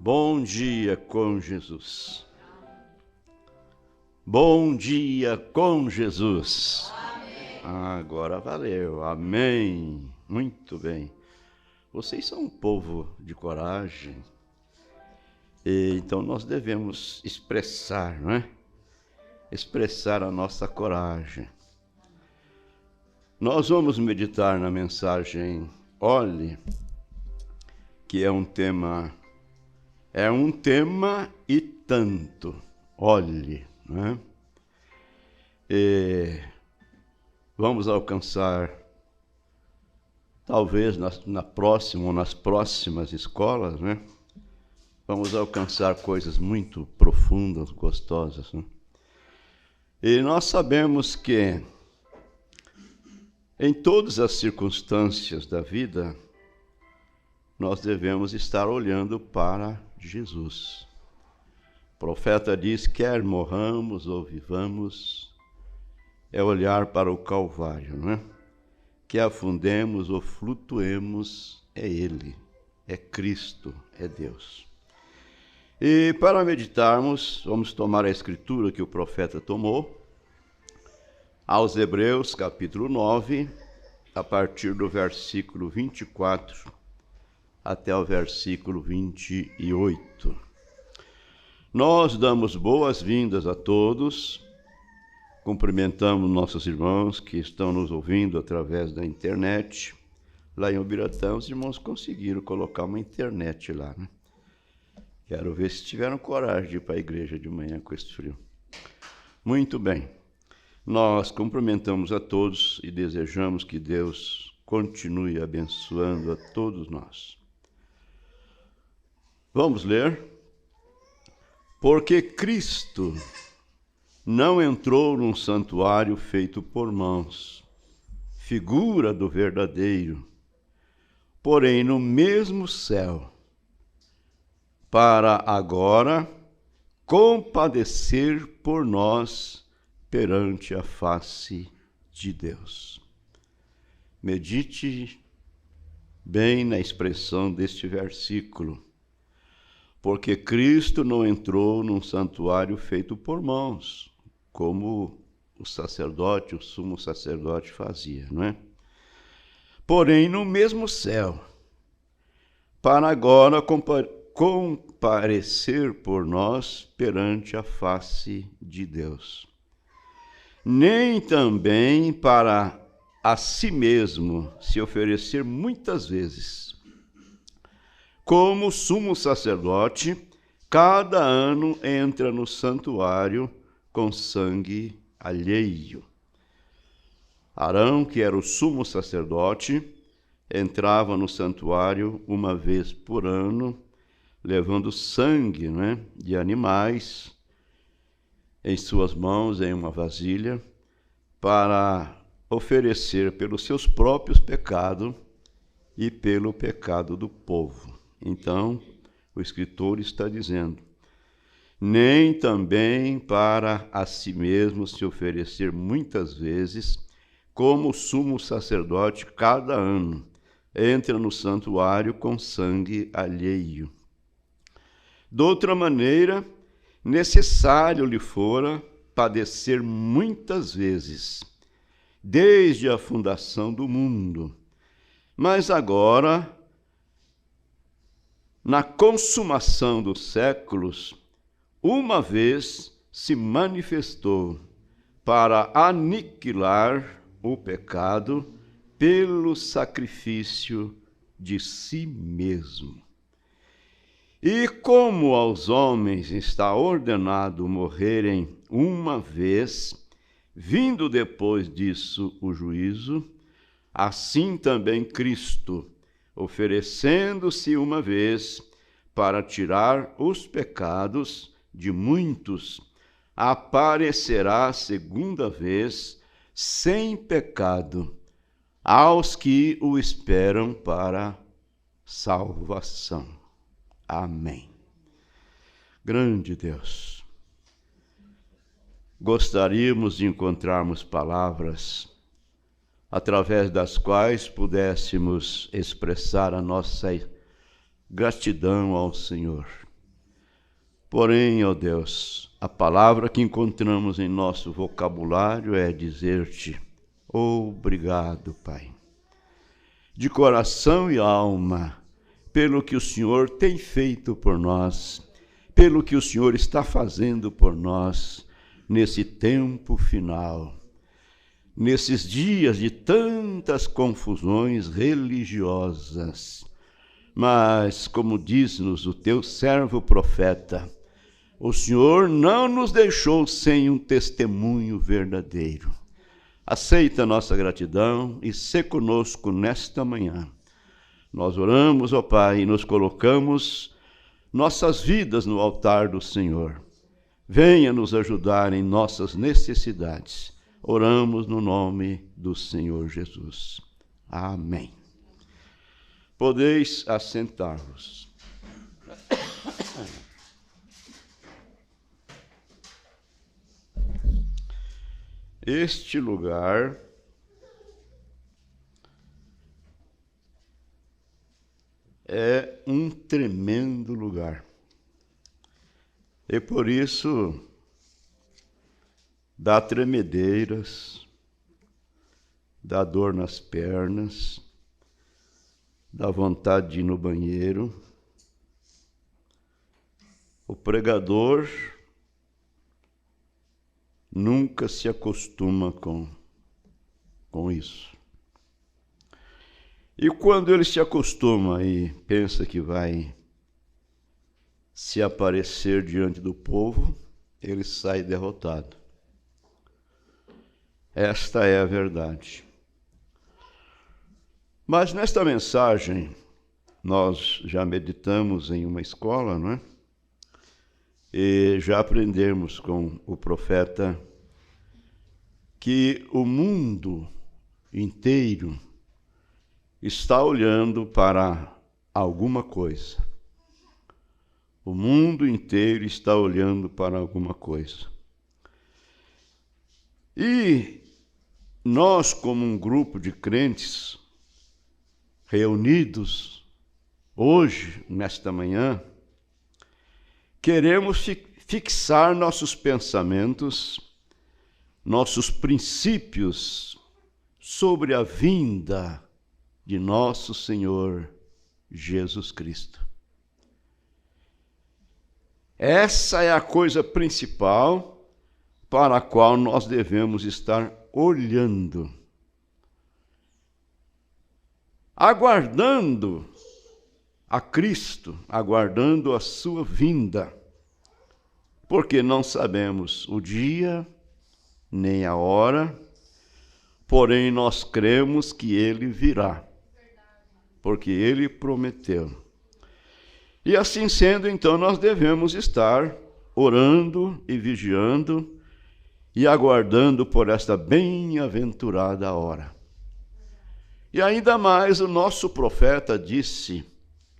Bom dia com Jesus. Bom dia com Jesus. Amém. Agora valeu. Amém. Muito bem. Vocês são um povo de coragem. E então nós devemos expressar, não é? Expressar a nossa coragem. Nós vamos meditar na mensagem Olhe, que é um tema e tanto. Olhe, né? E vamos alcançar, talvez na próxima ou nas próximas escolas, né? Vamos alcançar coisas muito profundas, gostosas, né? E nós sabemos que em todas as circunstâncias da vida, nós devemos estar olhando para Jesus. O profeta diz, quer morramos ou vivamos, é olhar para o Calvário, não é? Que afundemos ou flutuemos, é Ele, é Cristo, é Deus. E para meditarmos, vamos tomar a escritura que o profeta tomou, aos Hebreus, capítulo 9, a partir do versículo 24 até o versículo 28. Nós damos boas-vindas a todos, cumprimentamos nossos irmãos que estão nos ouvindo através da internet. Lá em Ubiratã, os irmãos conseguiram colocar uma internet lá, né? Quero ver se tiveram coragem de ir para a igreja de manhã com esse frio. Muito bem. Nós cumprimentamos a todos e desejamos que Deus continue abençoando a todos nós. Vamos ler. Porque Cristo não entrou num santuário feito por mãos, figura do verdadeiro, porém no mesmo céu, para agora compadecer por nós perante a face de Deus. Medite bem na expressão deste versículo. Porque Cristo não entrou num santuário feito por mãos, como o sacerdote, o sumo sacerdote fazia, não é? Porém, no mesmo céu, para agora comparecer por nós perante a face de Deus. Nem também para a si mesmo se oferecer muitas vezes, como sumo sacerdote, cada ano entra no santuário com sangue alheio. Arão, que era o sumo sacerdote, entrava no santuário uma vez por ano, levando sangue, né, de animais em suas mãos, em uma vasilha, para oferecer pelos seus próprios pecados e pelo pecado do povo. Então, o escritor está dizendo, nem também para a si mesmo se oferecer muitas vezes, como o sumo sacerdote cada ano entra no santuário com sangue alheio. De outra maneira, necessário lhe fora padecer muitas vezes, desde a fundação do mundo. Mas agora, na consumação dos séculos, uma vez se manifestou para aniquilar o pecado pelo sacrifício de si mesmo. E como aos homens está ordenado morrerem uma vez, vindo depois disso o juízo, assim também Cristo, oferecendo-se uma vez para tirar os pecados de muitos, aparecerá segunda vez sem pecado aos que o esperam para salvação. Amém. Grande Deus, gostaríamos de encontrarmos palavras através das quais pudéssemos expressar a nossa gratidão ao Senhor. Porém, ó Deus, a palavra que encontramos em nosso vocabulário é dizer-te obrigado, Pai, de coração e alma, pelo que o Senhor tem feito por nós, pelo que o Senhor está fazendo por nós nesse tempo final, nesses dias de tantas confusões religiosas. Mas, como diz-nos o teu servo profeta, o Senhor não nos deixou sem um testemunho verdadeiro. Aceita a nossa gratidão e sê conosco nesta manhã. Nós oramos, ó Pai, e nos colocamos nossas vidas no altar do Senhor. Venha nos ajudar em nossas necessidades. Oramos no nome do Senhor Jesus. Amém. Podeis assentar-vos. Este lugar é um tremendo lugar. E por isso dá tremedeiras, dá dor nas pernas, dá vontade de ir no banheiro. O pregador nunca se acostuma com isso. E quando ele se acostuma e pensa que vai se aparecer diante do povo, ele sai derrotado. Esta é a verdade. Mas nesta mensagem, nós já meditamos em uma escola, não é? E já aprendemos com o profeta que o mundo inteiro está olhando para alguma coisa. O mundo inteiro está olhando para alguma coisa. E nós, como um grupo de crentes reunidos hoje, nesta manhã, queremos fixar nossos pensamentos, nossos princípios sobre a vinda de nosso Senhor Jesus Cristo. Essa é a coisa principal para a qual nós devemos estar olhando, aguardando a Cristo, aguardando a sua vinda, porque não sabemos o dia nem a hora, porém nós cremos que ele virá, porque ele prometeu. E assim sendo, então, nós devemos estar orando e vigiando e aguardando por esta bem-aventurada hora. E ainda mais, o nosso profeta disse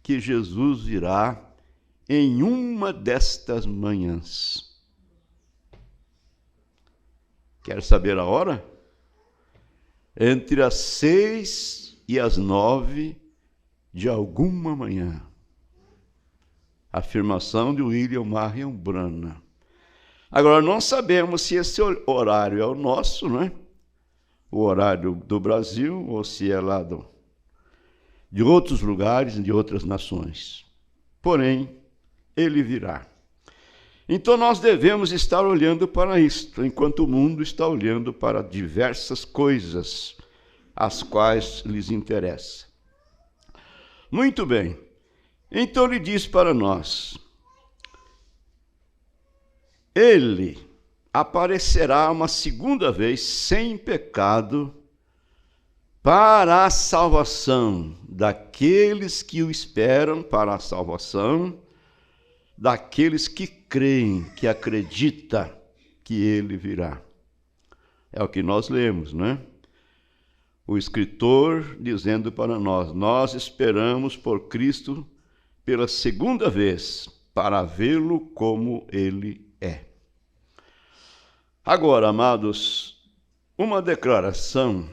que Jesus virá em uma destas manhãs. Quer saber a hora? Entre as 6 e as 9 de alguma manhã. Afirmação de William Marion Branham. Agora, não sabemos se esse horário é o nosso, não é? O horário do Brasil, ou se é lá de outros lugares, de outras nações. Porém, ele virá. Então, nós devemos estar olhando para isto, enquanto o mundo está olhando para diversas coisas, as quais lhes interessa. Muito bem. Então, ele diz para nós: ele aparecerá uma segunda vez sem pecado para a salvação daqueles que o esperam, para a salvação daqueles que creem, que acreditam que ele virá. É o que nós lemos, não é? O escritor dizendo para nós: nós esperamos por Cristo pela segunda vez, para vê-lo como ele é. Agora, amados, uma declaração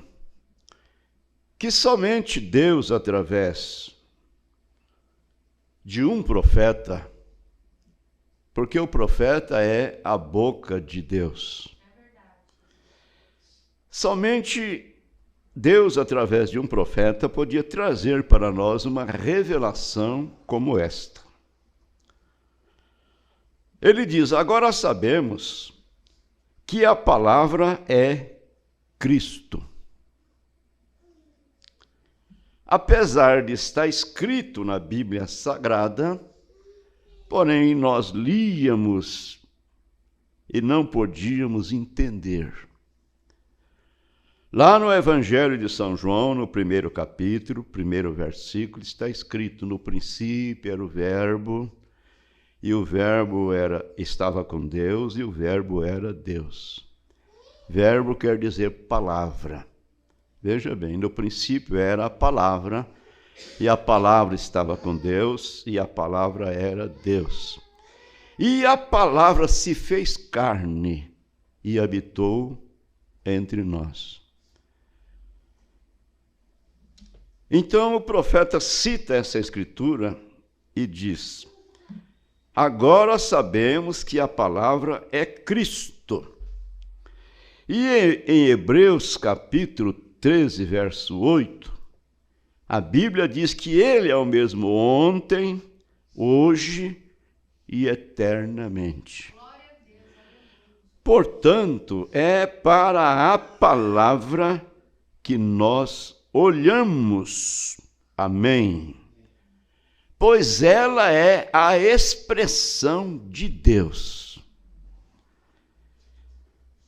que somente Deus, através de um profeta, Porque o profeta é a boca de Deus. Somente Deus, através de um profeta, podia trazer para nós uma revelação como esta. Ele diz: agora sabemos que a palavra é Cristo. Apesar de estar escrito na Bíblia Sagrada, porém nós líamos e não podíamos entender. Lá no Evangelho de São João, no primeiro capítulo, primeiro versículo, está escrito: no princípio era o Verbo, e o Verbo estava com Deus, e o Verbo era Deus. Verbo quer dizer palavra. Veja bem, no princípio era a palavra, e a palavra estava com Deus, e a palavra era Deus. E a palavra se fez carne e habitou entre nós. Então o profeta cita essa escritura e diz: agora sabemos que a palavra é Cristo. E em Hebreus capítulo 13, verso 8, a Bíblia diz que ele é o mesmo ontem, hoje e eternamente. Portanto, é para a palavra que nós olhamos. Amém. Pois ela é a expressão de Deus.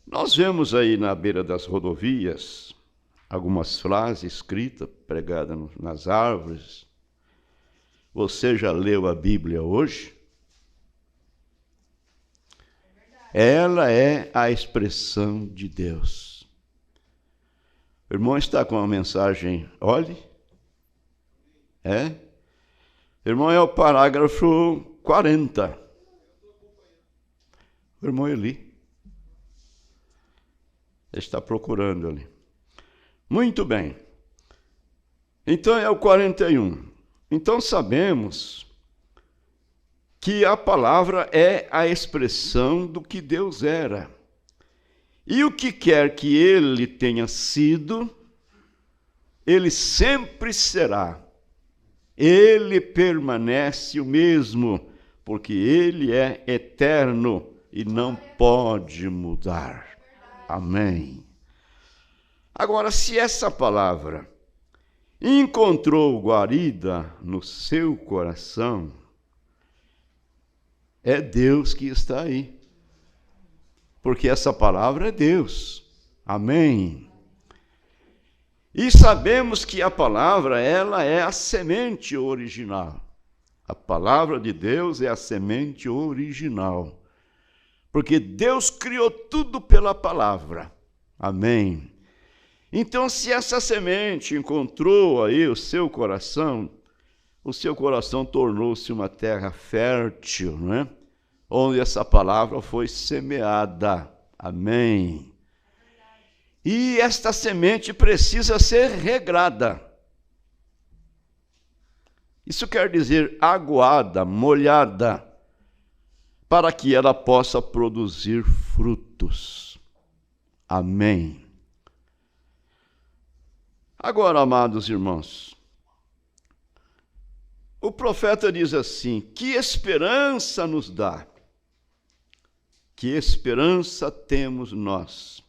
Nós vemos aí na beira das rodovias algumas frases escritas, pregadas nas árvores. Você já leu a Bíblia hoje? Ela é a expressão de Deus. O irmão está com uma mensagem, olhe. Irmão, é o parágrafo 40. O irmão Eli. Ele está procurando ali. Muito bem. Então é o 41. Então sabemos que a palavra é a expressão do que Deus era. E o que quer que ele tenha sido, ele sempre será. Ele permanece o mesmo, porque ele é eterno e não pode mudar. Amém. Agora, se essa palavra encontrou guarida no seu coração, é Deus que está aí. Porque essa palavra é Deus. Amém. E sabemos que a palavra, ela é a semente original. A palavra de Deus é a semente original. Porque Deus criou tudo pela palavra. Amém. Então, se essa semente encontrou aí o seu coração tornou-se uma terra fértil, não é? Onde essa palavra foi semeada. Amém. E esta semente precisa ser regrada. Isso quer dizer aguada, molhada, para que ela possa produzir frutos. Amém. Agora, amados irmãos, o profeta diz assim: que esperança nos dá? Que esperança temos nós?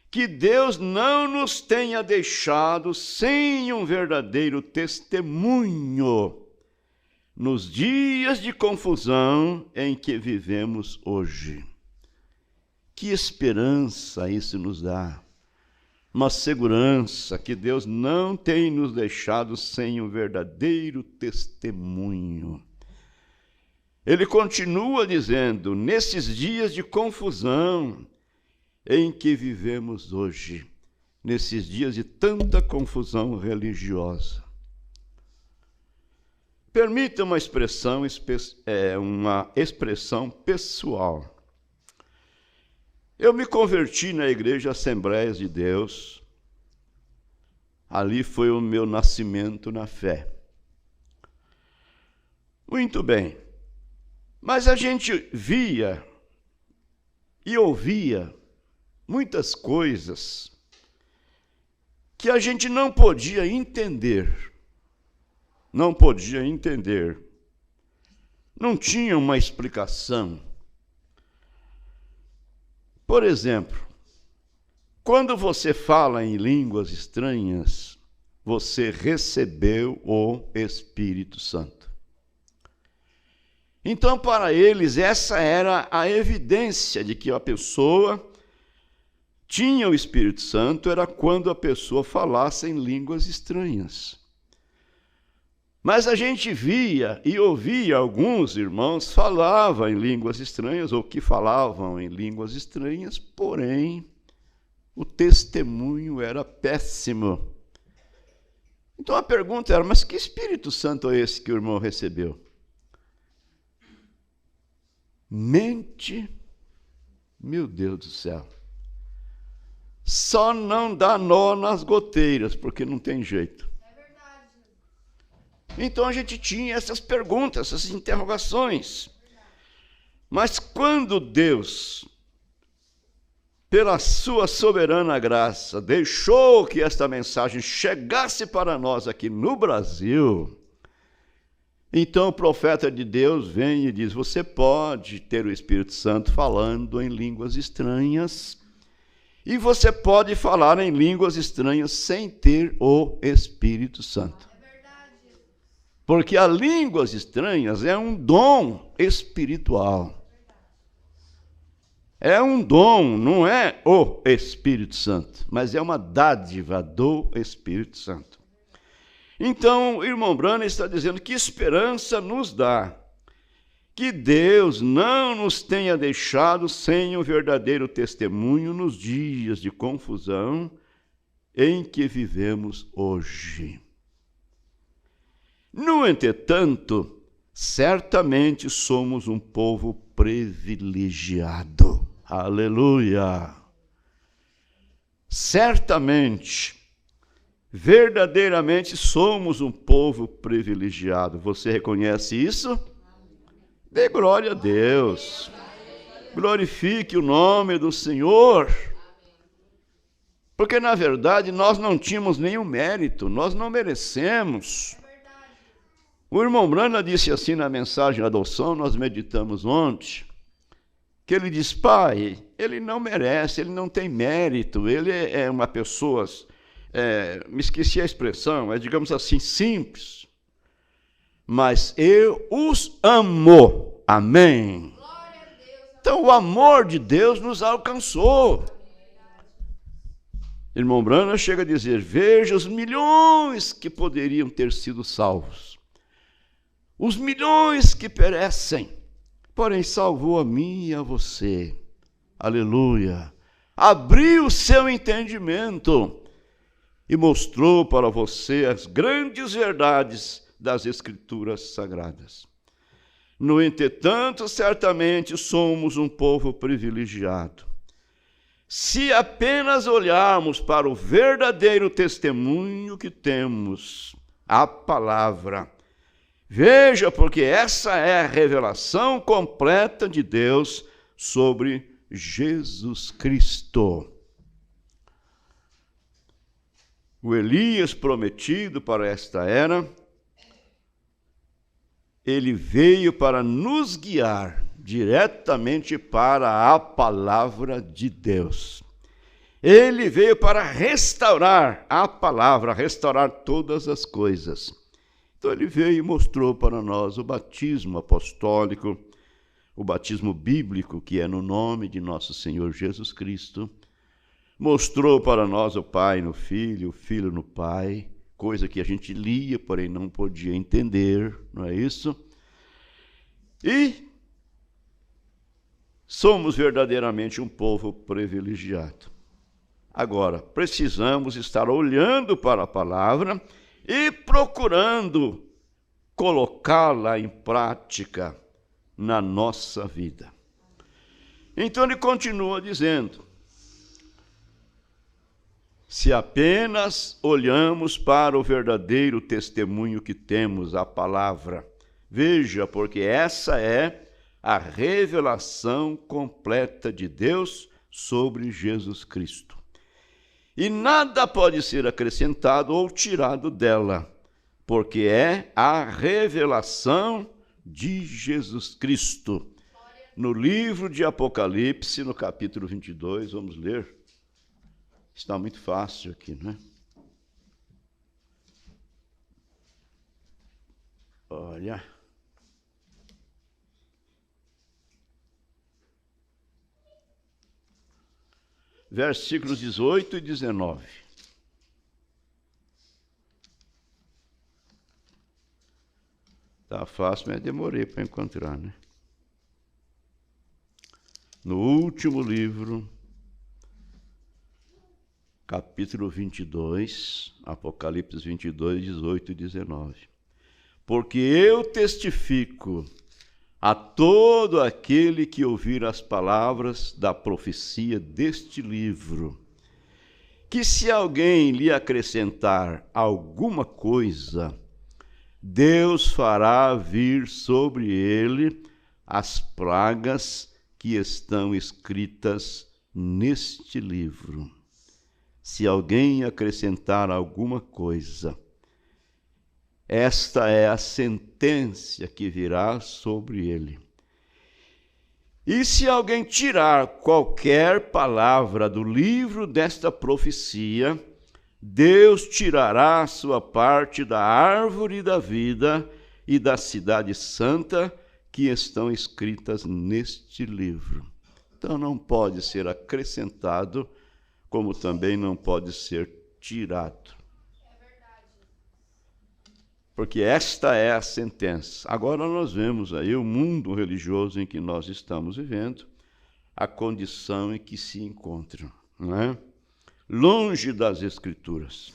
Que Deus não nos tenha deixado sem um verdadeiro testemunho nos dias de confusão em que vivemos hoje. Que esperança isso nos dá? Uma segurança que Deus não tem nos deixado sem um verdadeiro testemunho. Ele continua dizendo: nesses dias de confusão em que vivemos hoje, nesses dias de tanta confusão religiosa. Permita uma expressão pessoal. Eu me converti na Igreja Assembleias de Deus. Ali foi o meu nascimento na fé. Muito bem. Mas a gente via e ouvia muitas coisas que a gente não podia entender. Não podia entender. Não tinha uma explicação. Por exemplo, quando você fala em línguas estranhas, você recebeu o Espírito Santo. Então, para eles, essa era a evidência de que a pessoa tinha o Espírito Santo, era quando a pessoa falasse em línguas estranhas. Mas a gente via e ouvia alguns irmãos falavam em línguas estranhas, ou que falavam em línguas estranhas, porém, o testemunho era péssimo. Então a pergunta era, mas que Espírito Santo é esse que o irmão recebeu? Mente, meu Deus do céu. Só não dá nó nas goteiras, porque não tem jeito. É verdade. Então a gente tinha essas perguntas, essas interrogações. Mas quando Deus, pela sua soberana graça, deixou que esta mensagem chegasse para nós aqui no Brasil, então o profeta de Deus vem e diz, você pode ter o Espírito Santo falando em línguas estranhas, e você pode falar em línguas estranhas sem ter o Espírito Santo. É verdade. Porque as línguas estranhas é um dom espiritual. É um dom, não é o Espírito Santo, mas é uma dádiva do Espírito Santo. Então, o irmão Branham está dizendo que esperança nos dá que Deus não nos tenha deixado sem o verdadeiro testemunho nos dias de confusão em que vivemos hoje. No entretanto, certamente somos um povo privilegiado. Aleluia! Certamente, verdadeiramente somos um povo privilegiado. Você reconhece isso? Dê glória a Deus. Glorifique o nome do Senhor. Porque, na verdade, nós não tínhamos nenhum mérito, nós não merecemos. O irmão Branham disse assim na mensagem Adoção, nós meditamos ontem, que ele diz, pai, ele não merece, ele não tem mérito, ele é uma pessoa, me esqueci a expressão, é, digamos assim, simples, mas eu os amo, amém. Então o amor de Deus nos alcançou. Irmão Branham chega a dizer, veja os milhões que poderiam ter sido salvos, os milhões que perecem, porém salvou a mim e a você. Aleluia. Abriu o seu entendimento e mostrou para você as grandes verdades das Escrituras Sagradas. No entretanto, certamente somos um povo privilegiado. Se apenas olharmos para o verdadeiro testemunho que temos, a palavra, veja, porque essa é a revelação completa de Deus sobre Jesus Cristo. O Elias prometido para esta era, ele veio para nos guiar diretamente para a palavra de Deus. Ele veio para restaurar a palavra, restaurar todas as coisas. Então ele veio e mostrou para nós o batismo apostólico, o batismo bíblico, que é no nome de nosso Senhor Jesus Cristo. Mostrou para nós o Pai no Filho, o Filho no Pai, coisa que a gente lia, porém não podia entender, não é isso? E somos verdadeiramente um povo privilegiado. Agora, precisamos estar olhando para a palavra e procurando colocá-la em prática na nossa vida. Então ele continua dizendo, se apenas olhamos para o verdadeiro testemunho que temos, a palavra, veja, porque essa é a revelação completa de Deus sobre Jesus Cristo. E nada pode ser acrescentado ou tirado dela, porque é a revelação de Jesus Cristo. No livro de Apocalipse, no capítulo 22, vamos ler. Está muito fácil aqui, né? Olha. Versículos 18 e 19. Tá fácil, mas demorei para encontrar, né? No último livro, capítulo 22, Apocalipse 22, 18 e 19. Porque eu testifico a todo aquele que ouvir as palavras da profecia deste livro, que se alguém lhe acrescentar alguma coisa, Deus fará vir sobre ele as pragas que estão escritas neste livro. Se alguém acrescentar alguma coisa, esta é a sentença que virá sobre ele. E se alguém tirar qualquer palavra do livro desta profecia, Deus tirará a sua parte da árvore da vida e da cidade santa que estão escritas neste livro. Então não pode ser acrescentado, como também não pode ser tirado. Porque esta é a sentença. Agora nós vemos aí o mundo religioso em que nós estamos vivendo, a condição em que se encontram, não é? Longe das Escrituras.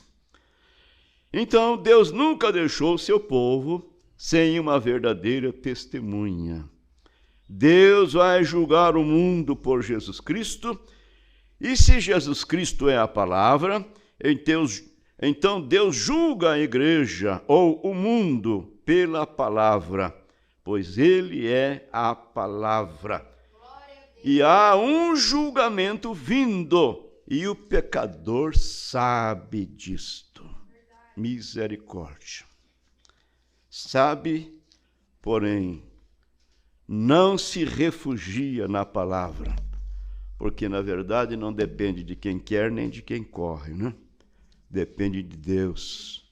Então, Deus nunca deixou o seu povo sem uma verdadeira testemunha. Deus vai julgar o mundo por Jesus Cristo, e se Jesus Cristo é a palavra, então Deus julga a igreja ou o mundo pela palavra, pois ele é a palavra. E há um julgamento vindo, e o pecador sabe disto. Misericórdia. Sabe, porém, não se refugia na palavra, porque na verdade não depende de quem quer nem de quem corre, né? Depende de Deus,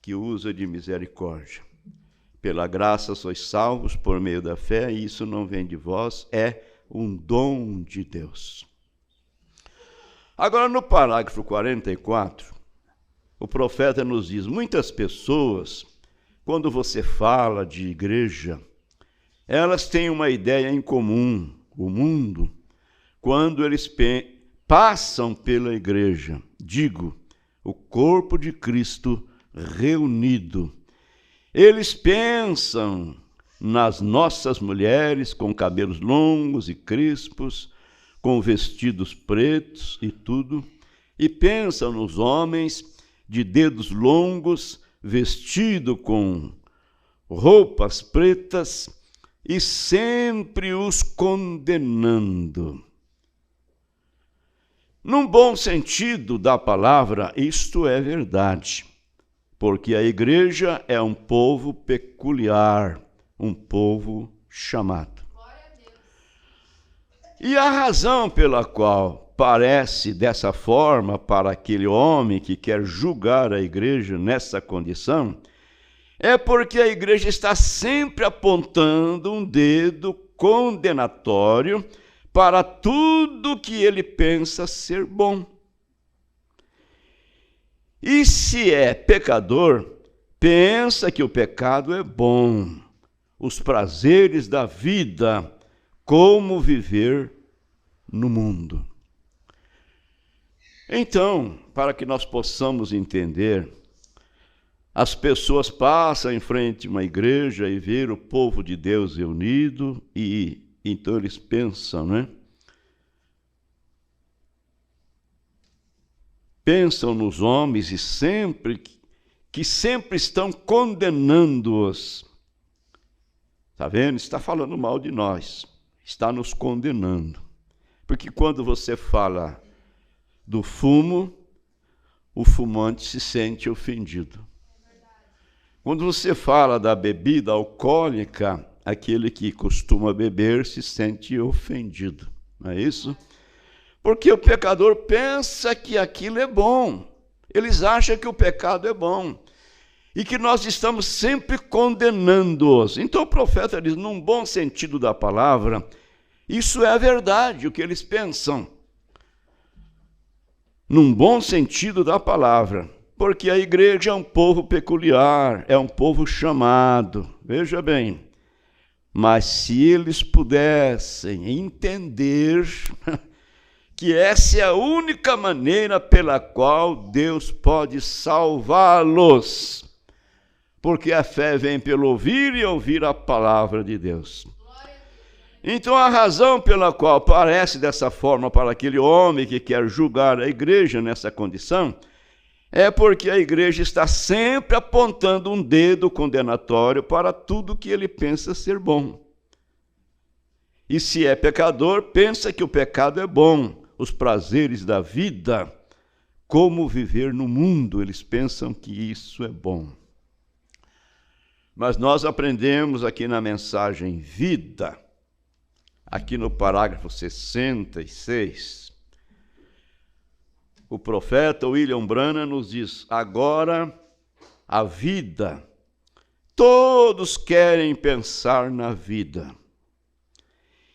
que usa de misericórdia. Pela graça sois salvos por meio da fé, e isso não vem de vós, é um dom de Deus. Agora, no parágrafo 44, o profeta nos diz: muitas pessoas, quando você fala de igreja, elas têm uma ideia em comum. O mundo, quando eles passam pela igreja, digo, o corpo de Cristo reunido, eles pensam nas nossas mulheres com cabelos longos e crespos, com vestidos pretos e tudo, e pensam nos homens de dedos longos, vestidos com roupas pretas, e sempre os condenando. Num bom sentido da palavra, isto é verdade, porque a igreja é um povo peculiar, um povo chamado. E a razão pela qual parece dessa forma para aquele homem que quer julgar a igreja nessa condição, é porque a igreja está sempre apontando um dedo condenatório para tudo que ele pensa ser bom. E se é pecador, pensa que o pecado é bom, os prazeres da vida, como viver no mundo. Então, para que nós possamos entender, as pessoas passam em frente a uma igreja e vê o povo de Deus reunido e então eles pensam, né? Pensam nos homens e sempre estão condenando-os. Está vendo? Está falando mal de nós, está nos condenando. Porque quando você fala do fumo, o fumante se sente ofendido. Quando você fala da bebida alcoólica, aquele que costuma beber se sente ofendido. Não é isso? Porque o pecador pensa que aquilo é bom. Eles acham que o pecado é bom. E que nós estamos sempre condenando-os. Então o profeta diz, num bom sentido da palavra, isso é a verdade, o que eles pensam. Num bom sentido da palavra. Porque a igreja é um povo peculiar, é um povo chamado. Veja bem, mas se eles pudessem entender que essa é a única maneira pela qual Deus pode salvá-los, porque a fé vem pelo ouvir e ouvir a palavra de Deus. Então a razão pela qual parece dessa forma para aquele homem que quer julgar a igreja nessa condição, é porque a igreja está sempre apontando um dedo condenatório para tudo que ele pensa ser bom. E se é pecador, pensa que o pecado é bom, os prazeres da vida, como viver no mundo, eles pensam que isso é bom. Mas nós aprendemos aqui na mensagem Vida, aqui no parágrafo 66, o profeta William Branham nos diz, agora a vida, todos querem pensar na vida.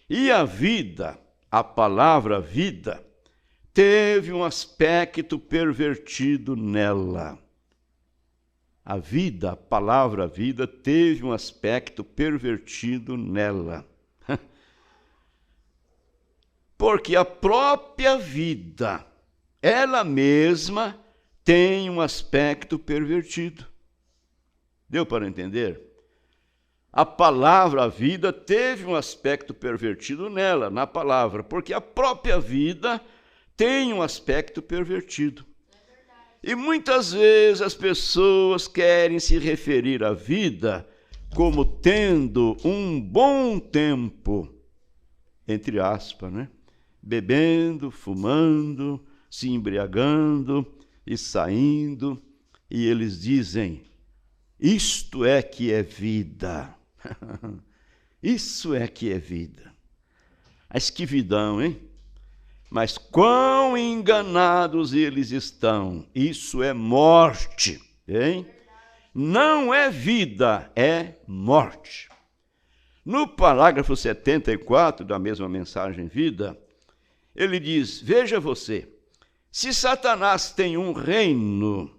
E a vida, a palavra vida, teve um aspecto pervertido nela. A vida, a palavra vida, teve um aspecto pervertido nela. Porque a própria vida, ela mesma, tem um aspecto pervertido. Deu para entender? A palavra vida teve um aspecto pervertido nela, na palavra, porque a própria vida tem um aspecto pervertido. E muitas vezes as pessoas querem se referir à vida como tendo um bom tempo, entre aspas, né? Bebendo, fumando, se embriagando e saindo, e eles dizem, isto é que é vida. Isso é que é vida. Mas que vidão, hein? Mas quão enganados eles estão. Isso é morte, hein? Não é vida, é morte. No parágrafo 74 da mesma mensagem Vida, ele diz, veja você, se Satanás tem um reino,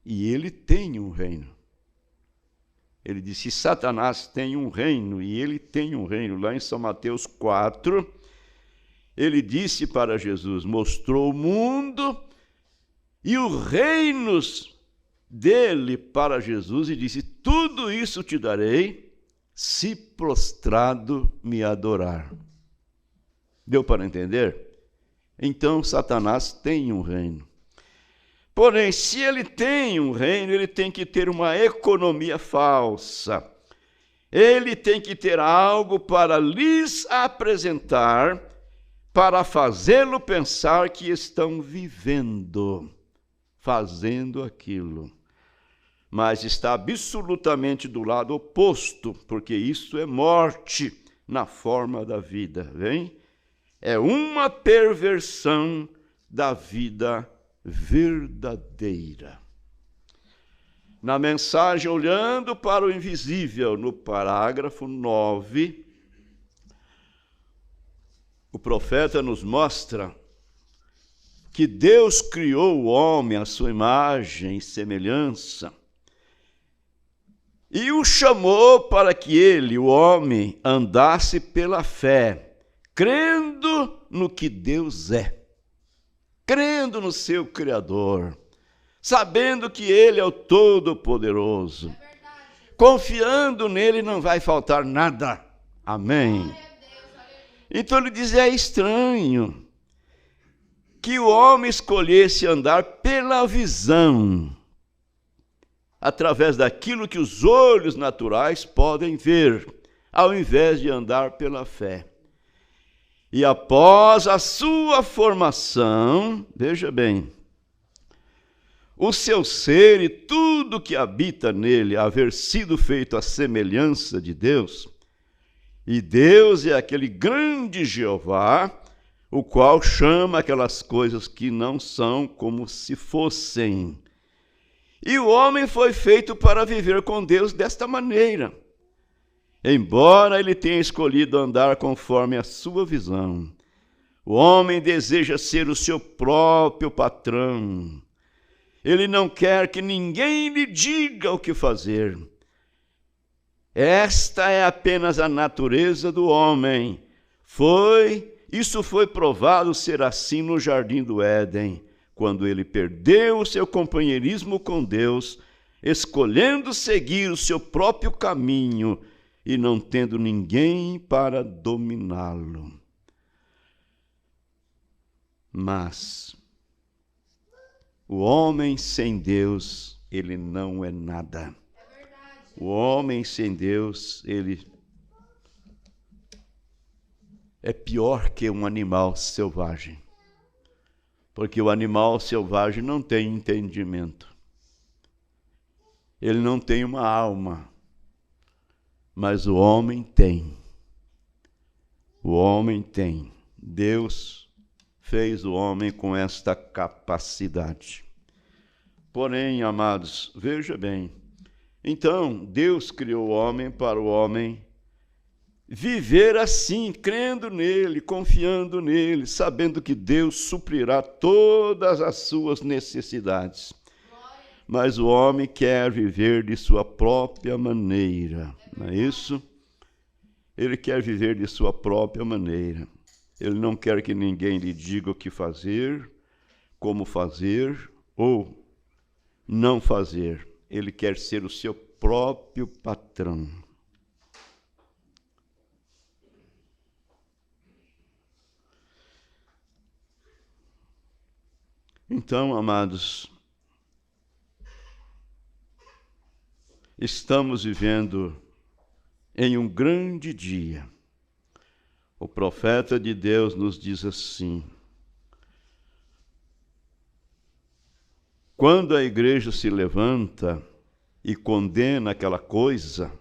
e ele tem um reino. Ele diz, se Satanás tem um reino, e ele tem um reino, lá em São Mateus 4, ele disse para Jesus, mostrou o mundo e os reinos dele para Jesus, e disse, tudo isso te darei, se prostrado me adorar. Deu para entender? Então, Satanás tem um reino. Porém, se ele tem um reino, ele tem que ter uma economia falsa. Ele tem que ter algo para lhes apresentar, para fazê-lo pensar que estão vivendo, fazendo aquilo. Mas está absolutamente do lado oposto, porque isso é morte na forma da vida, vem? É uma perversão da vida verdadeira. Na mensagem Olhando para o Invisível, no parágrafo 9, o profeta nos mostra que Deus criou o homem à sua imagem e semelhança e o chamou para que ele, o homem, andasse pela fé, crendo no que Deus é, crendo no seu Criador, sabendo que Ele é o Todo-Poderoso, confiando nele não vai faltar nada. Amém. Então ele diz, é estranho que o homem escolhesse andar pela visão. através daquilo que os olhos naturais podem ver, ao invés de andar pela fé. E após a sua formação, veja bem, o seu ser e tudo que habita nele haver sido feito à semelhança de Deus, e Deus é aquele grande Jeová, o qual chama aquelas coisas que não são como se fossem. E o homem foi feito para viver com Deus desta maneira, embora ele tenha escolhido andar conforme a sua visão. O homem deseja ser o seu próprio patrão. Ele não quer que ninguém lhe diga o que fazer. Esta é apenas a natureza do homem. Isso foi provado ser assim no jardim do Éden, quando ele perdeu o seu companheirismo com Deus, escolhendo seguir o seu próprio caminho e não tendo ninguém para dominá-lo. Mas o homem sem Deus, ele não é nada. O homem sem Deus, ele é pior que um animal selvagem. Porque o animal selvagem não tem entendimento. Ele não tem uma alma. Mas o homem tem. O homem tem. Deus fez o homem com esta capacidade. Porém, amados, veja bem. Então, Deus criou o homem para o homem viver assim, crendo nele, confiando nele, sabendo que Deus suprirá todas as suas necessidades. Mas o homem quer viver de sua própria maneira, não é isso? Ele quer viver de sua própria maneira. Ele não quer que ninguém lhe diga o que fazer, como fazer ou não fazer. Ele quer ser o seu próprio patrão. Então, amados, estamos vivendo em um grande dia. O profeta de Deus nos diz assim: quando a igreja se levanta e condena aquela coisa,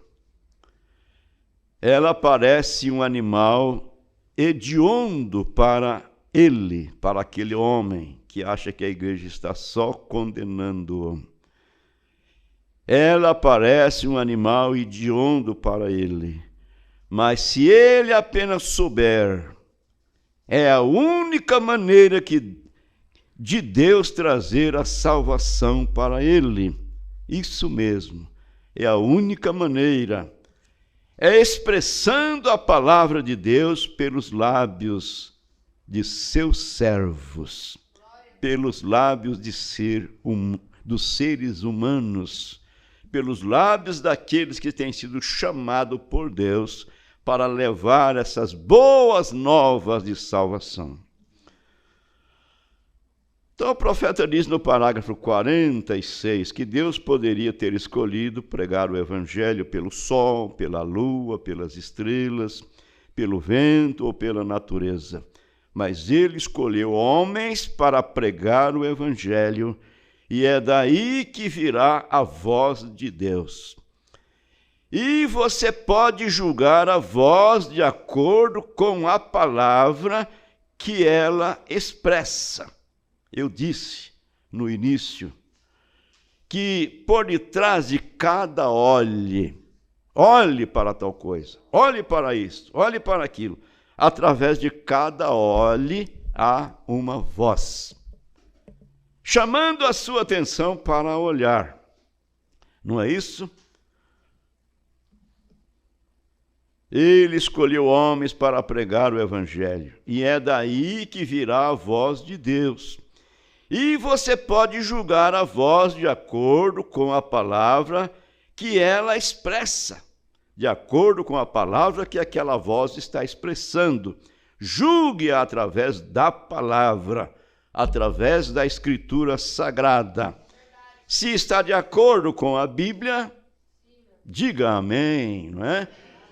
ela parece um animal hediondo para ele, para aquele homem que acha que a igreja está só condenando-o. Ela parece um animal hediondo para ele. Mas se ele apenas souber, é a única maneira de Deus trazer a salvação para ele. Isso mesmo, é a única maneira. É expressando a palavra de Deus pelos lábios de seus servos, pelos lábios dos seres humanos, pelos lábios daqueles que têm sido chamados por Deus para levar essas boas novas de salvação. Então o profeta diz no parágrafo 46 que Deus poderia ter escolhido pregar o evangelho pelo sol, pela lua, pelas estrelas, pelo vento ou pela natureza. Mas ele escolheu homens para pregar o evangelho, e é daí que virá a voz de Deus. E você pode julgar a voz de acordo com a palavra que ela expressa. Eu disse no início que por detrás de cada olhe para tal coisa, olhe para isto, olhe para aquilo. Através de cada olhe há uma voz, chamando a sua atenção para olhar. Não é isso? Ele escolheu homens para pregar o evangelho, e é daí que virá a voz de Deus. E você pode julgar a voz de acordo com a palavra que ela expressa, de acordo com a palavra que aquela voz está expressando. Julgue-a através da palavra, através da Escritura Sagrada. Se está de acordo com a Bíblia, diga amém, não é?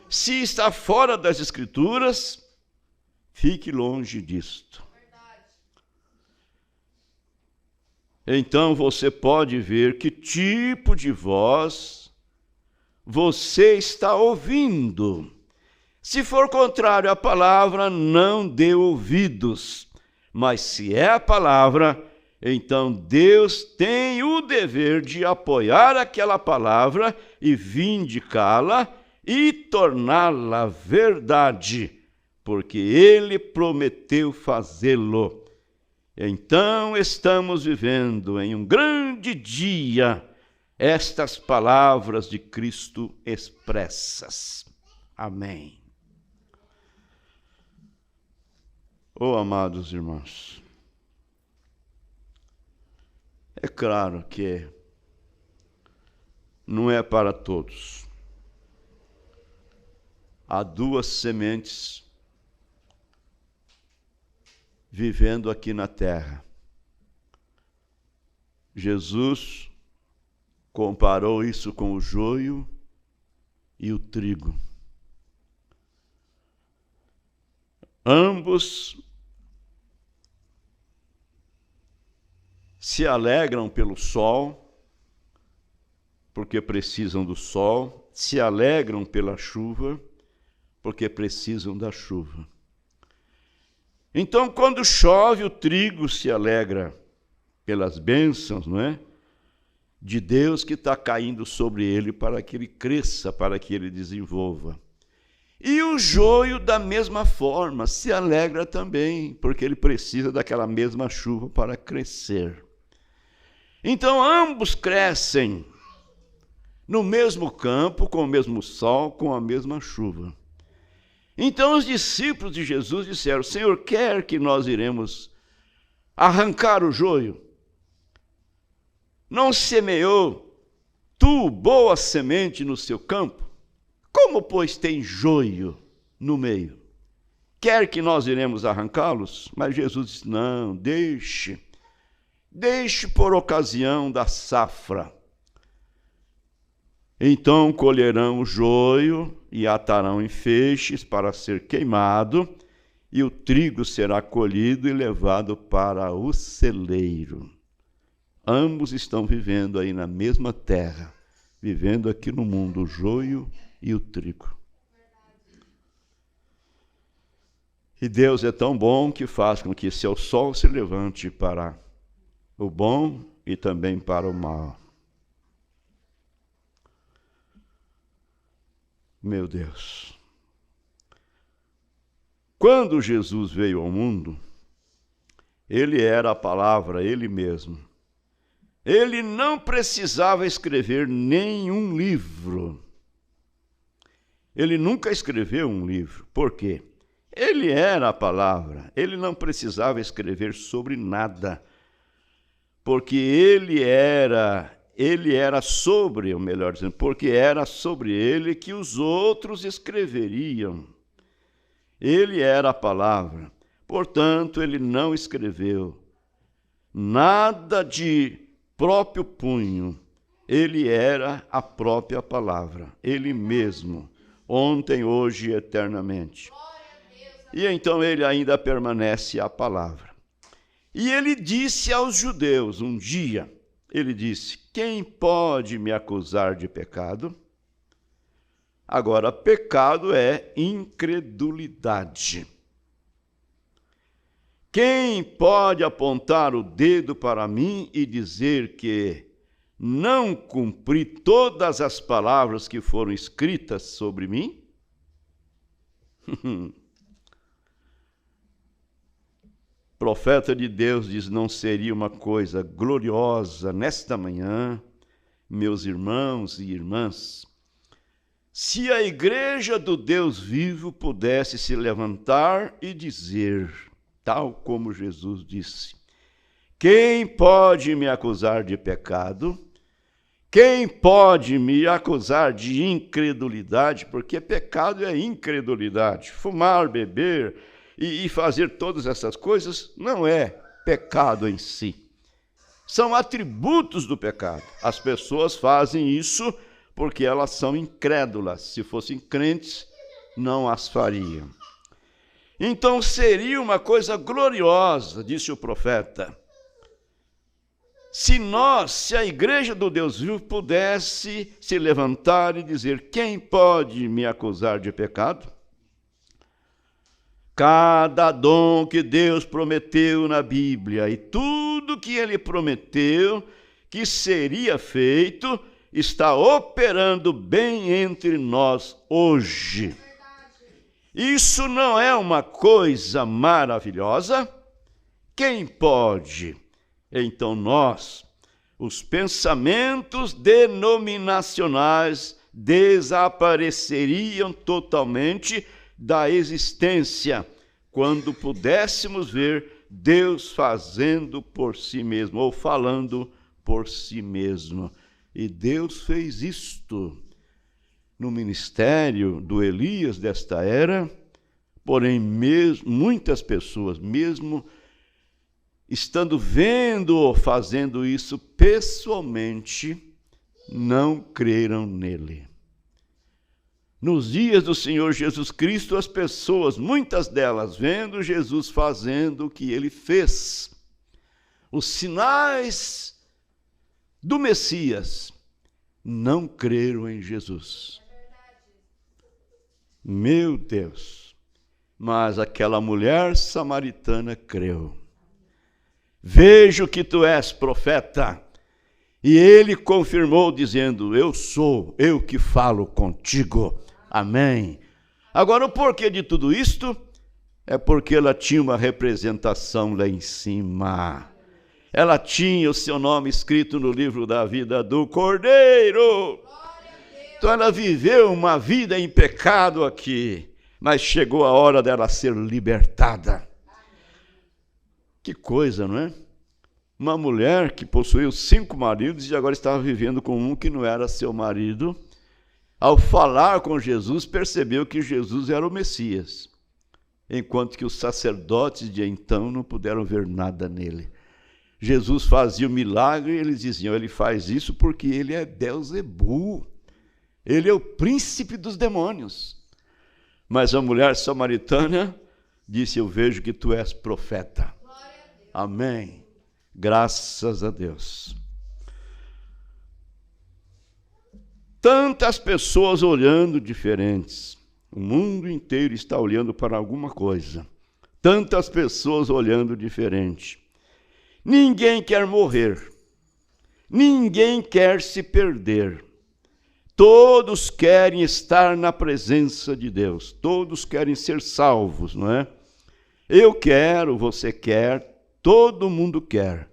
Se está fora das Escrituras, fique longe disto. Então você pode ver que tipo de voz você está ouvindo. Se for contrário à palavra, não dê ouvidos. Mas se é a palavra, então Deus tem o dever de apoiar aquela palavra e vindicá-la e torná-la verdade, porque Ele prometeu fazê-lo. Então estamos vivendo em um grande dia estas palavras de Cristo expressas. Amém. Oh, amados irmãos, é claro que não é para todos. Há duas sementes vivendo aqui na terra. Jesus comparou isso com o joio e o trigo. Ambos se alegram pelo sol, porque precisam do sol, se alegram pela chuva, porque precisam da chuva. Então, quando chove, o trigo se alegra pelas bênçãos, não é? De Deus que está caindo sobre ele para que ele cresça, para que ele desenvolva. E o joio, da mesma forma, se alegra também, porque ele precisa daquela mesma chuva para crescer. Então, ambos crescem no mesmo campo, com o mesmo sol, com a mesma chuva. Então os discípulos de Jesus disseram: Senhor, quer que nós iremos arrancar o joio? Não semeou tu boa semente no seu campo? Como, pois, tem joio no meio? Quer que nós iremos arrancá-los? Mas Jesus disse: não, deixe por ocasião da safra. Então colherão o joio e atarão em feixes para ser queimado, e o trigo será colhido e levado para o celeiro. Ambos estão vivendo aí na mesma terra, vivendo aqui no mundo, o joio e o trigo. E Deus é tão bom que faz com que seu sol se levante para o bom e também para o mal. Meu Deus. Quando Jesus veio ao mundo, ele era a palavra, ele mesmo. Ele não precisava escrever nenhum livro. Ele nunca escreveu um livro. Por quê? Ele era a palavra. Ele não precisava escrever sobre nada. Porque ele era sobre, ou melhor dizendo, porque era sobre ele que os outros escreveriam. Ele era a palavra. Portanto, ele não escreveu nada de próprio punho. Ele era a própria palavra, ele mesmo, ontem, hoje e eternamente. E então ele ainda permanece a palavra. E ele disse aos judeus um dia, ele disse: quem pode me acusar de pecado? Agora, pecado é incredulidade. Quem pode apontar o dedo para mim e dizer que não cumpri todas as palavras que foram escritas sobre mim? Profeta de Deus diz: não seria uma coisa gloriosa nesta manhã, meus irmãos e irmãs, se a igreja do Deus vivo pudesse se levantar e dizer, tal como Jesus disse: quem pode me acusar de pecado? Quem pode me acusar de incredulidade? Porque pecado é incredulidade. Fumar, beber e fazer todas essas coisas não é pecado em si. São atributos do pecado. As pessoas fazem isso porque elas são incrédulas. Se fossem crentes, não as fariam. Então seria uma coisa gloriosa, disse o profeta, se a igreja do Deus vivo pudesse se levantar e dizer: quem pode me acusar de pecado? Cada dom que Deus prometeu na Bíblia e tudo que ele prometeu que seria feito está operando bem entre nós hoje. Isso não é uma coisa maravilhosa? Quem pode? Então nós, os pensamentos denominacionais desapareceriam totalmente da existência quando pudéssemos ver Deus fazendo por si mesmo, ou falando por si mesmo. E Deus fez isto no ministério do Elias desta era, porém muitas pessoas, mesmo estando vendo-o fazendo isso pessoalmente, não creram nele. Nos dias do Senhor Jesus Cristo, as pessoas, muitas delas, vendo Jesus fazendo o que ele fez, os sinais do Messias, não creram em Jesus. Meu Deus! Mas aquela mulher samaritana creu. Vejo que tu és profeta. E ele confirmou dizendo: eu sou, eu que falo contigo. Amém. Agora, o porquê de tudo isto? É porque ela tinha uma representação lá em cima. Ela tinha o seu nome escrito no livro da vida do Cordeiro. Então ela viveu uma vida em pecado aqui, mas chegou a hora dela ser libertada. Que coisa, não é? Uma mulher que possuiu 5 maridos e agora estava vivendo com um que não era seu marido. Ao falar com Jesus, percebeu que Jesus era o Messias, enquanto que os sacerdotes de então não puderam ver nada nele. Jesus fazia o milagre e eles diziam: ele faz isso porque ele é Beelzebu, ele é o príncipe dos demônios. Mas a mulher samaritana disse: eu vejo que tu és profeta. Amém. Graças a Deus. Tantas pessoas olhando diferentes. O mundo inteiro está olhando para alguma coisa. Tantas pessoas olhando diferente. Ninguém quer morrer. Ninguém quer se perder. Todos querem estar na presença de Deus. Todos querem ser salvos, não é? Eu quero, você quer, todo mundo quer.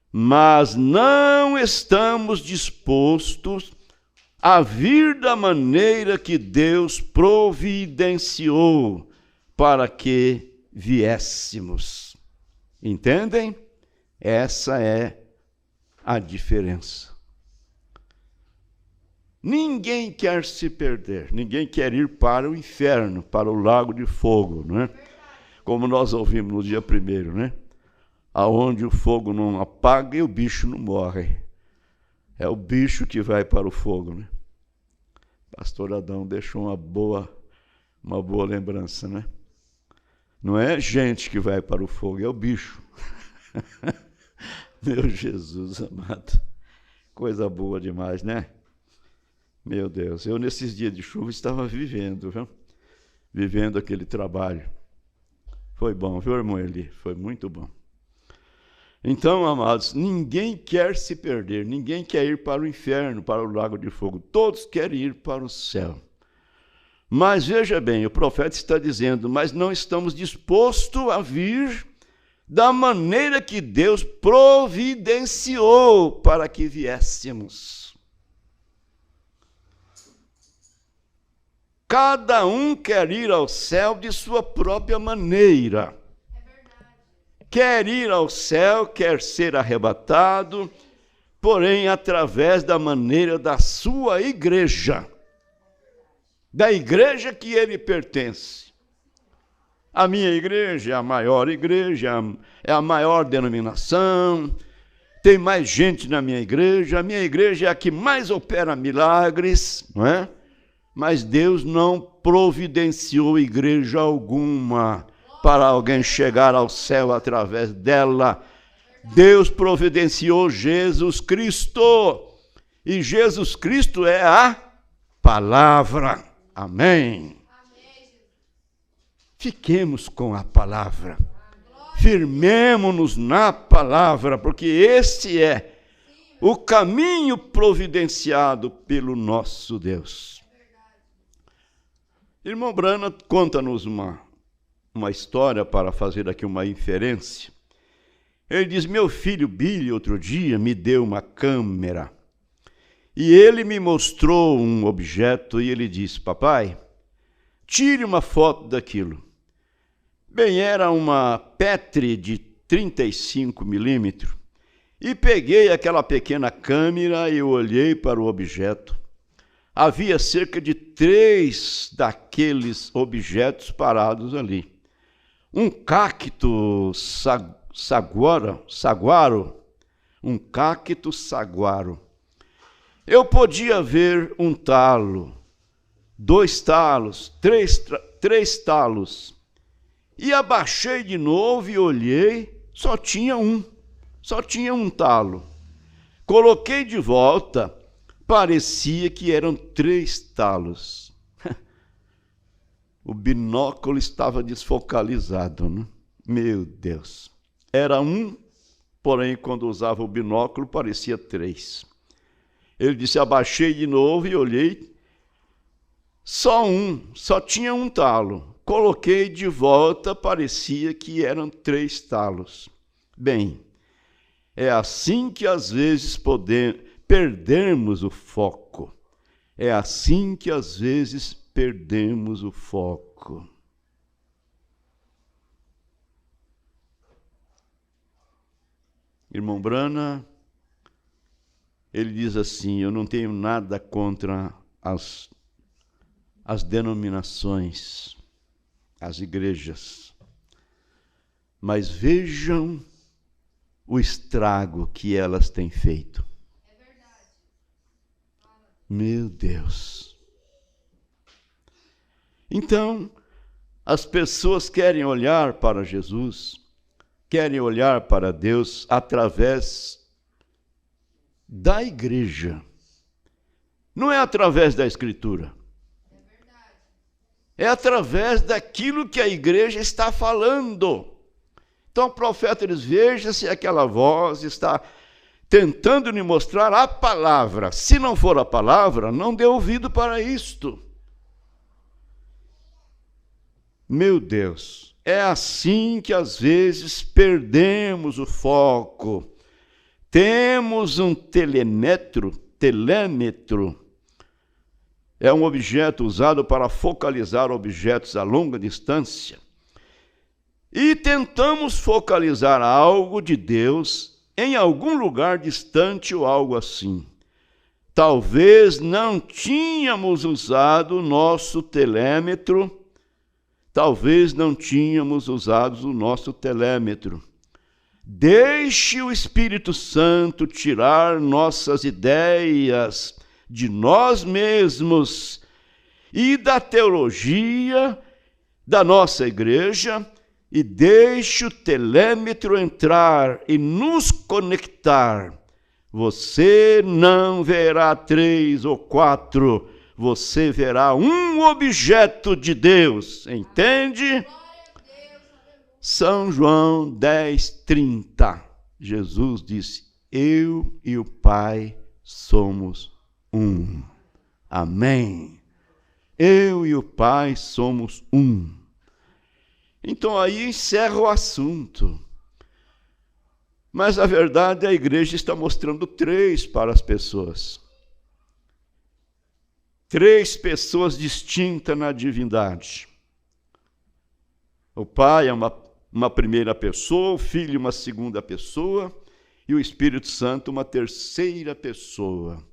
Mas não estamos dispostos a vir da maneira que Deus providenciou para que viéssemos. Entendem? Essa é a diferença. Ninguém quer se perder, ninguém quer ir para o inferno, para o lago de fogo, não é? Como nós ouvimos no dia 1º, né? Aonde o fogo não apaga e o bicho não morre. É o bicho que vai para o fogo, né? Pastor Adão deixou uma boa lembrança, né? Não é gente que vai para o fogo, é o bicho. Meu Jesus amado. Coisa boa demais, né? Meu Deus, eu nesses dias de chuva estava vivendo, viu? Vivendo aquele trabalho. Foi bom, viu, irmão Eli? Foi muito bom. Então, amados, ninguém quer se perder, ninguém quer ir para o inferno, para o lago de fogo. Todos querem ir para o céu. Mas veja bem, o profeta está dizendo: mas não estamos dispostos a vir da maneira que Deus providenciou para que viéssemos. Cada um quer ir ao céu de sua própria maneira. Quer ir ao céu, quer ser arrebatado, porém através da maneira da sua igreja, da igreja que ele pertence. A minha igreja é a maior igreja, é a maior denominação, tem mais gente na minha igreja, a minha igreja é a que mais opera milagres, não é? Mas Deus não providenciou igreja alguma para alguém chegar ao céu através dela. Deus providenciou Jesus Cristo, e Jesus Cristo é a palavra. Amém. Fiquemos com a palavra. Firmemo-nos na palavra, porque esse é o caminho providenciado pelo nosso Deus. Irmão Brana conta-nos uma história para fazer aqui uma inferência. Ele diz: meu filho Billy, outro dia, me deu uma câmera e ele me mostrou um objeto e ele disse: papai, tire uma foto daquilo. Bem, era uma Petri de 35 milímetros e peguei aquela pequena câmera e olhei para o objeto. Havia cerca de 3 daqueles objetos parados ali. Um cacto saguaro, um cacto saguaro. Eu podia ver um talo, 2 talos, 3 talos. E abaixei de novo e olhei, só tinha um talo. Coloquei de volta, parecia que eram 3 talos. O binóculo estava desfocalizado, né? Meu Deus. Era um, porém, quando usava o binóculo, parecia 3. Ele disse: abaixei de novo e olhei, só tinha um talo. Coloquei de volta, parecia que eram 3 talos. Bem, é assim que às vezes perdemos o foco. É assim que às vezes perdemos o foco. Irmão Brana, ele diz assim: eu não tenho nada contra as denominações, as igrejas, mas vejam o estrago que elas têm feito. É verdade. Meu Deus. Então, as pessoas querem olhar para Jesus, querem olhar para Deus através da igreja. Não é através da Escritura. É através daquilo que a igreja está falando. Então o profeta diz: veja se aquela voz está tentando lhe mostrar a palavra. Se não for a palavra, não dê ouvido para isto. Meu Deus, é assim que às vezes perdemos o foco. Temos um telêmetro, é um objeto usado para focalizar objetos a longa distância. E tentamos focalizar algo de Deus em algum lugar distante ou algo assim. Talvez não tínhamos usado o nosso telêmetro, Deixe o Espírito Santo tirar nossas ideias de nós mesmos e da teologia da nossa igreja, e deixe o telêmetro entrar e nos conectar. Você não verá 3 ou 4, você verá um objeto de Deus, entende? São João 10:30, Jesus disse: eu e o Pai somos um. Amém. Eu e o Pai somos um. Então aí encerra o assunto. Mas a verdade, a igreja está mostrando 3 para as pessoas. 3 pessoas distintas na divindade. O Pai é uma primeira pessoa, o Filho uma segunda pessoa e o Espírito Santo uma terceira pessoa.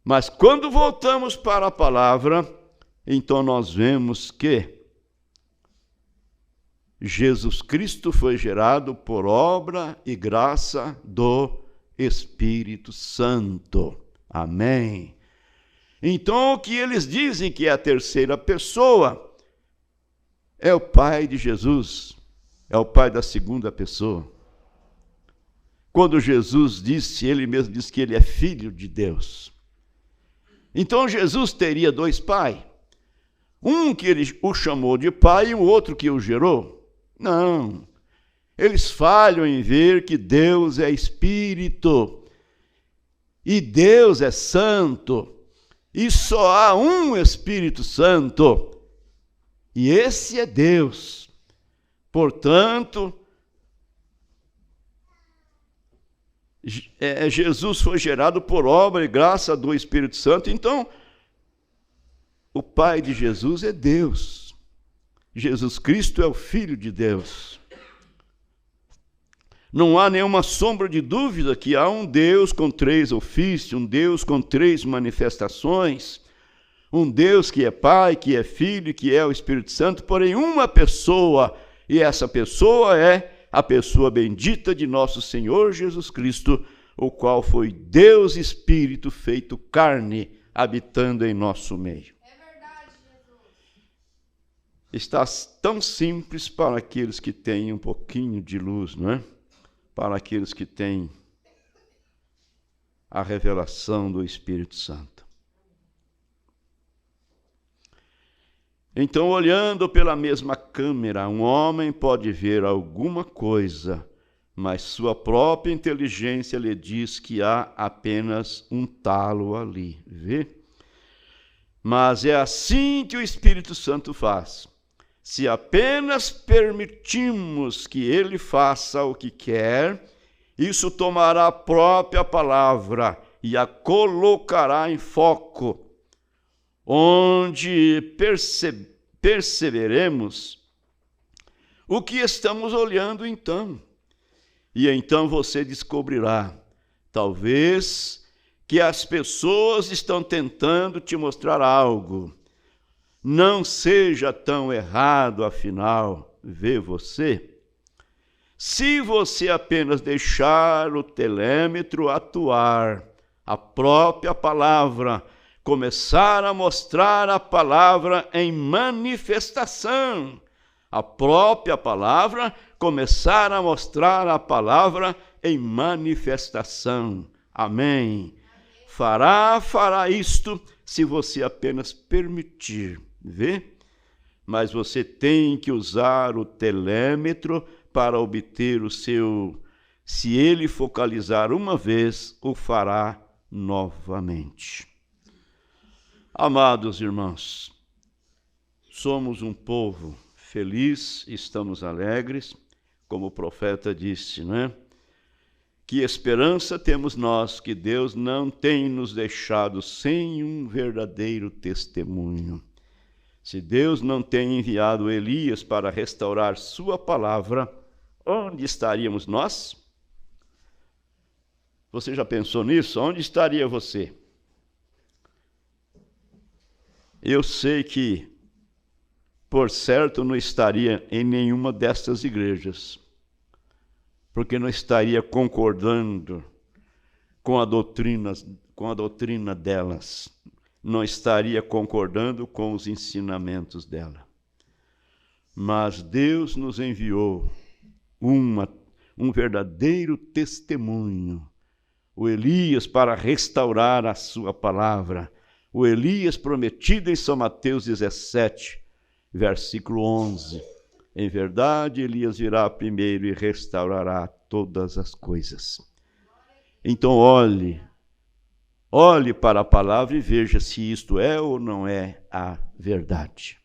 Mas quando voltamos para a palavra, então nós vemos que Jesus Cristo foi gerado por obra e graça do Espírito Santo. Amém. Então, o que eles dizem que é a terceira pessoa é o Pai de Jesus, é o Pai da segunda pessoa. Quando Jesus disse, ele mesmo disse que ele é filho de Deus. Então, Jesus teria dois pais. Um que ele o chamou de pai e o outro que o gerou. Não. Eles falham em ver que Deus é Espírito. E Deus é Santo. E só há um Espírito Santo. E esse é Deus. Portanto, Jesus foi gerado por obra e graça do Espírito Santo. Então, o Pai de Jesus é Deus. Jesus Cristo é o Filho de Deus. Não há nenhuma sombra de dúvida que há um Deus com três ofícios, um Deus com três manifestações, um Deus que é Pai, que é Filho, que é o Espírito Santo, porém uma pessoa, e essa pessoa é a pessoa bendita de nosso Senhor Jesus Cristo, o qual foi Deus Espírito feito carne, habitando em nosso meio. É verdade, Jesus. Está tão simples para aqueles que têm um pouquinho de luz, não é? Para aqueles que têm a revelação do Espírito Santo. Então, olhando pela mesma câmera, um homem pode ver alguma coisa, mas sua própria inteligência lhe diz que há apenas um talo ali, vê? Mas é assim que o Espírito Santo faz. Se apenas permitimos que ele faça o que quer, isso tomará a própria palavra e a colocará em foco, onde perceberemos o que estamos olhando então. E então você descobrirá, talvez, que as pessoas estão tentando te mostrar algo. Não seja tão errado, afinal, vê você. Se você apenas deixar o telêmetro atuar, a própria palavra, começar a mostrar a palavra em manifestação, a própria palavra, começar a mostrar a palavra em manifestação. Amém. Fará isto se você apenas permitir. Vê? Mas você tem que usar o telêmetro para obter o seu. Se ele focalizar uma vez, o fará novamente. Amados irmãos, somos um povo feliz, estamos alegres, como o profeta disse, não é? Que esperança temos nós que Deus não tem nos deixado sem um verdadeiro testemunho. Se Deus não tem enviado Elias para restaurar sua palavra, onde estaríamos nós? Você já pensou nisso? Onde estaria você? Eu sei que, por certo, não estaria em nenhuma destas igrejas, porque não estaria concordando com a doutrina delas, não estaria concordando com os ensinamentos dela. Mas Deus nos enviou um verdadeiro testemunho, o Elias para restaurar a sua palavra, o Elias prometido em São Mateus 17, versículo 11. Em verdade, Elias virá primeiro e restaurará todas as coisas. Então olhe para a palavra e veja se isto é ou não é a verdade.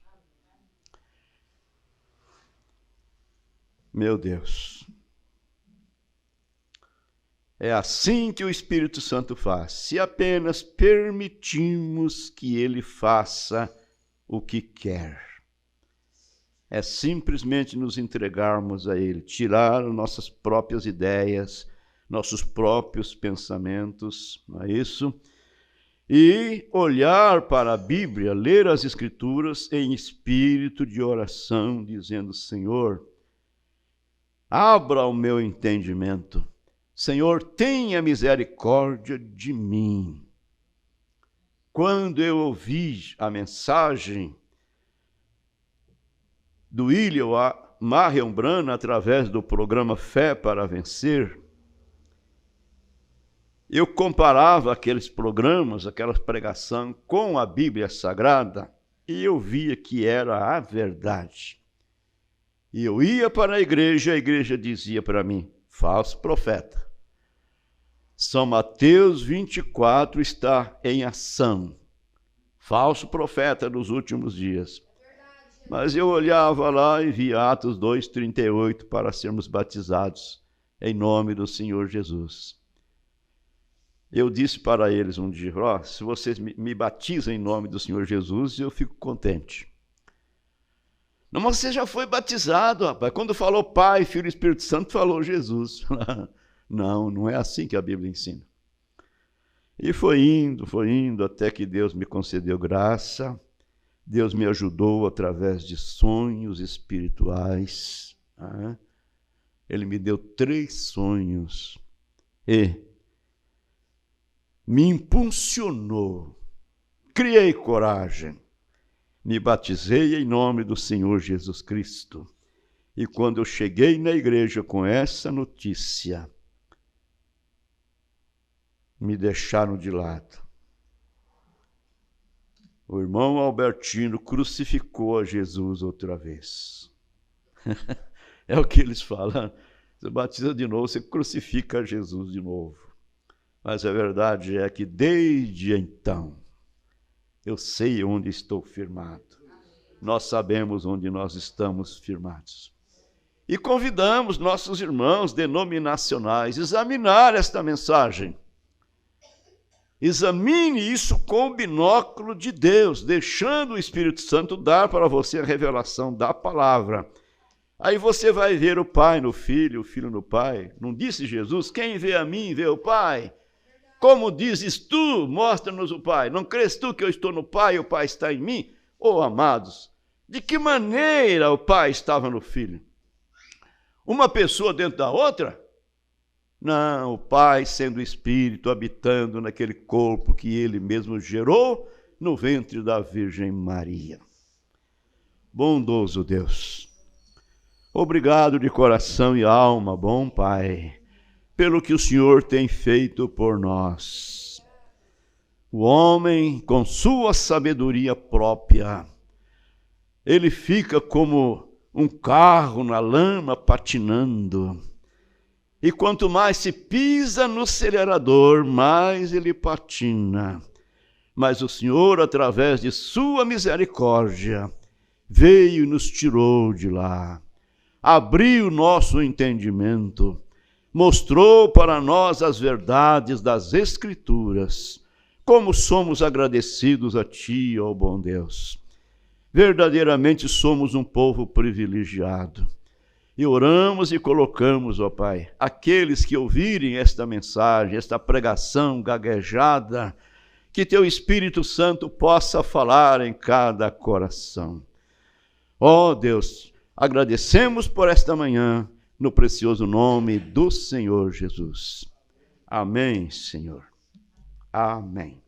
Meu Deus. É assim que o Espírito Santo faz. Se apenas permitimos que ele faça o que quer. É simplesmente nos entregarmos a ele, tirar nossas próprias ideias, nossos próprios pensamentos, não é isso? E olhar para a Bíblia, ler as Escrituras em espírito de oração, dizendo: Senhor, abra o meu entendimento. Senhor, tenha misericórdia de mim. Quando eu ouvi a mensagem do William Marion Branham através do programa Fé para Vencer, eu comparava aqueles programas, aquela pregação com a Bíblia Sagrada e eu via que era a verdade. E eu ia para a igreja dizia para mim, falso profeta. São Mateus 24 está em ação. Falso profeta nos últimos dias. Mas eu olhava lá e via Atos 2:38 para sermos batizados em nome do Senhor Jesus. Eu disse para eles um dia, se vocês me batizam em nome do Senhor Jesus, eu fico contente. Não, mas você já foi batizado, rapaz. Quando falou Pai, Filho e Espírito Santo, falou Jesus. Não é assim que a Bíblia ensina. E foi indo, até que Deus me concedeu graça. Deus me ajudou através de sonhos espirituais. Ele me deu 3 sonhos. E me impulsionou. Criei coragem. Me batizei em nome do Senhor Jesus Cristo. E quando eu cheguei na igreja com essa notícia, me deixaram de lado. O irmão Albertino crucificou a Jesus outra vez. É o que eles falam. Você batiza de novo, você crucifica Jesus de novo. Mas a verdade é que desde então, eu sei onde estou firmado. Nós sabemos onde nós estamos firmados. E convidamos nossos irmãos denominacionais a examinar esta mensagem. Examine isso com o binóculo de Deus, deixando o Espírito Santo dar para você a revelação da palavra. Aí você vai ver o Pai no Filho, o Filho no Pai. Não disse Jesus, quem vê a mim, vê o Pai. Como dizes tu, mostra-nos o Pai. Não crês tu que eu estou no Pai e o Pai está em mim? Oh, amados, de que maneira o Pai estava no Filho? Uma pessoa dentro da outra? Não, o Pai sendo Espírito, habitando naquele corpo que Ele mesmo gerou no ventre da Virgem Maria. Bondoso Deus, obrigado de coração e alma, bom Pai, pelo que o Senhor tem feito por nós. O homem, com sua sabedoria própria, ele fica como um carro na lama patinando. E quanto mais se pisa no acelerador, mais ele patina. Mas o Senhor, através de sua misericórdia, veio e nos tirou de lá. Abriu nosso entendimento, mostrou para nós as verdades das Escrituras. Como somos agradecidos a Ti, ó bom Deus. Verdadeiramente somos um povo privilegiado. E oramos e colocamos, ó Pai, aqueles que ouvirem esta mensagem, esta pregação gaguejada, que Teu Espírito Santo possa falar em cada coração. Ó Deus, agradecemos por esta manhã, no precioso nome do Senhor Jesus. Amém, Senhor. Amém.